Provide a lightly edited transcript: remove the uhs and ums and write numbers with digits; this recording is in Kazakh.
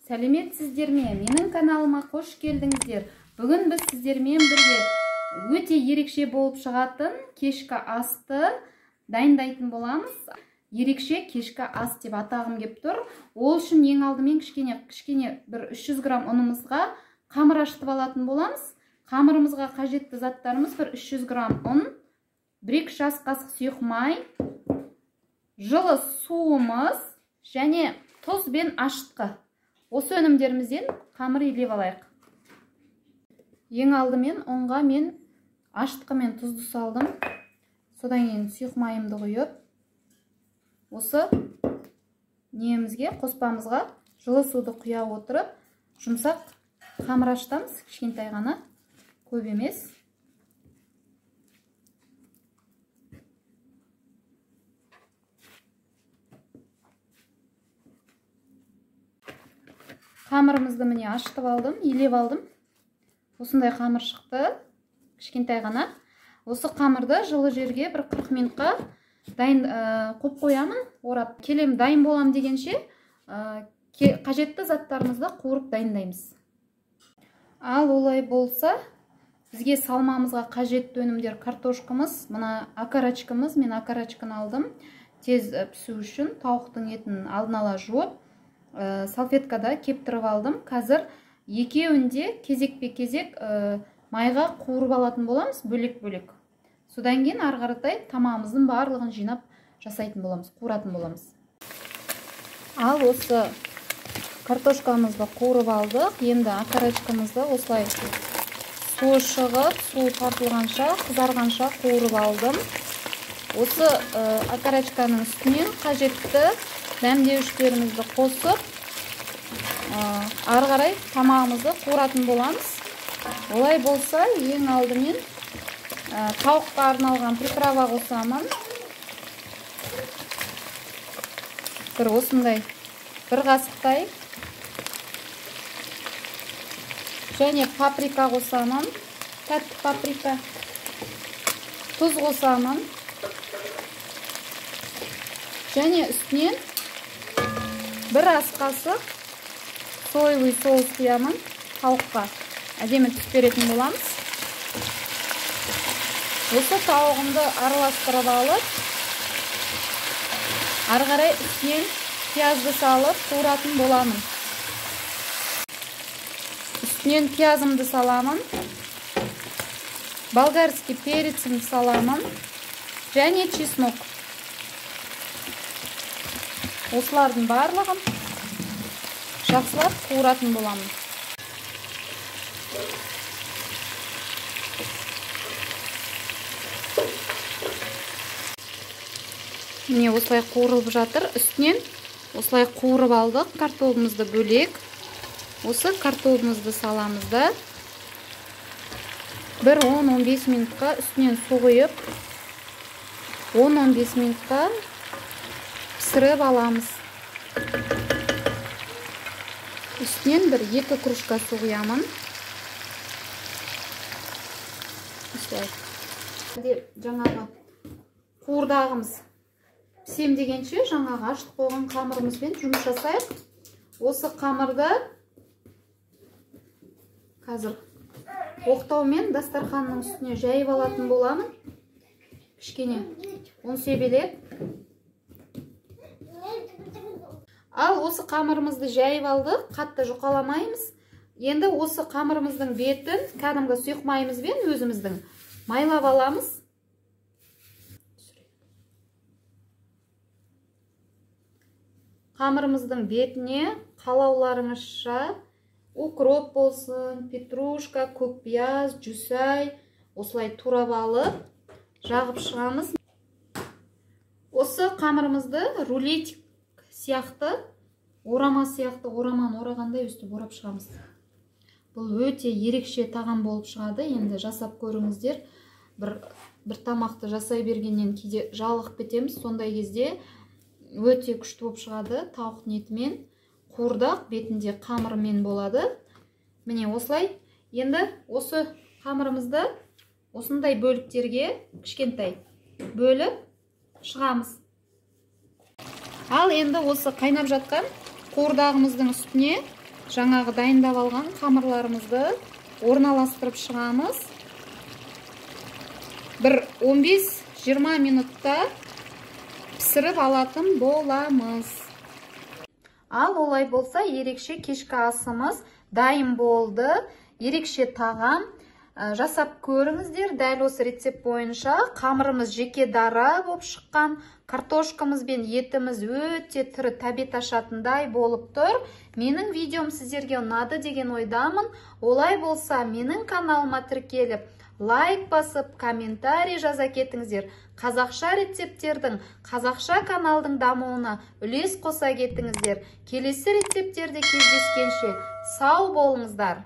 Сәлеметсіздер ме? Менің каналыма қош келдіңіздер. Бүгін біз сіздермен бірге өте ерекше болып шығатын кешкі асты дайындайтын боламыз. Ерекше кешкі ас деп атағым кеп тұр. Ол үшін ең алдымен кішкене бір 300 грамм ұнымызға қамыр ашытып алатын боламыз. Қамырымызға қажетті заттарымыз бір 300 грамм ұн, 1-2 жас қасық сұйық май, жылы суымыз және тұз бен ашытқы. Осы өнімдерімізден қамыр илеп алайық. Ең алдымен ұнға мен ашытқы мен тұзды салдым. Содан кейін сұйық майымды құйып, осы немізге, қоспамызға жылы суды құя отырып, жұмсақ қамыр ашытамыз, кішкентай ғана, көп емес. Қамырымызды міне ашытып алдым, илеп алдым. Осындай қамыр шықты, кішкентай ғана. Осы қамырды жылы жерге бір 40 минутқа дайын қойып қоямын, орап. Келем дайын болам дегенше қажетті заттарымызды қуырып дайындаймыз. Ал олай болса, бізге салмамызға қажетті өнімдер картошкамыз, мына окорочкамыз, мен окорочканы алдым. Тез пісу үшін тауықтың етін алдын ала жуып, салфеткада кептіріп алдым. Қазір екеуінде кезекпе-кезек майға қуырып алатын боламыз, бөлек-бөлек. Содан кейін ары қаратай тамағымыздың барлығын жинап жасайтын боламыз, қуыратын боламыз. Ал осы картошкамызды қуырып алдық. Енді окорочкамызды осылай суы шығып, суы тартылғанша, қызарғанша қуырып алдым. Осы окорочканың үстінен қажетті дәмдеуіштерімізді қосып, ары қарай тамағымызды қуыратын боламыз. Олай болса, ең алдымен тауыққа арналған приправа қосамын. Бір осындай бір қасықтай. Және паприка қосамын, тәтті паприка. Тұз қосамын. Және үстінен бір ас қасық соевый соус құямын, тауыққа әдемі түс беретін боламыз. Осы тауығымды араластырып алып, ары қарай үстінен пиязды салып қуыратын боламын. Үстінен пиязымды саламын, болгарский перецімді саламын және чеснок. Осылардың барлығын жақсылап қуыратын боламын. Міне осылай қуырылып жатыр. Үстінен осылай қуырып алдық. Картоплымызды бөлек. Осы картоплымызды саламыз да бір 10-15 минутқа үстінен су құйып 10-15 минутқа пісіріп аламыз. Үстінен бір 2 кружка су құямын. Жаңағы қуырдағымыз пісем дегенше жаңағы ашытып қойған қамырымызбен жұмыс жасайық. Осы қамырды қазір оқтаумен дастарханның үстіне жайып алатын боламын. Кішкене ұн себелеп. Ал осы қамырымызды жайып алдық, қатты жұқаламаймыз. Енді осы қамырымыздың бетін кәдімгі сұйық майымызбен өзіміздің майлап аламыз. Қамырымыздың бетіне қалауларыңызша укроп болсын, петрушка, көк пияз, жүсай, осылай турап алып, жағып шығамыз. Осы қамырымызды рулетик сияқты, орама сияқты, ораманы орағандай өстіп орап шығамыз. Бұл өте ерекше тағам болып шығады. Енді жасап көріңіздер. Бір тамақты жасай бергеннен кейде жалығып кетеміз. Сондай кезде өте күшті болып шығады. Тауықтың етімен қуырдақ, бетінде қамырымен болады. Міне осылай. Енді осы қамырымызды осындай бөліктерге кішкентай бөліп шығамыз. Ал енді осы қайнап жатқан қуырдағымыздың үстіне жаңағы дайындап алған қамырларымызды орналастырып шығамыз. Бір 15-20 минутта пісіріп алатын боламыз. Ал олай болса, ерекше кешкі асымыз дайын болды. Ерекше тағам. Жасап көріңіздер. Дәл осы рецепт бойынша қамырымыз жеке дара болып шыққан. Картошкамыз бен етіміз өте түрі тәбет ашатындай болып тұр. Менің видеом сіздерге ұнады деген ойдамын. Олай болса, менің каналыма тіркеліп, лайк басып, комментарий жаза кетіңіздер. Қазақша рецепттердің, қазақша каналдың дамуына үлес қоса кетіңіздер. Келесі рецепттерде кездескенше сау болыңыздар.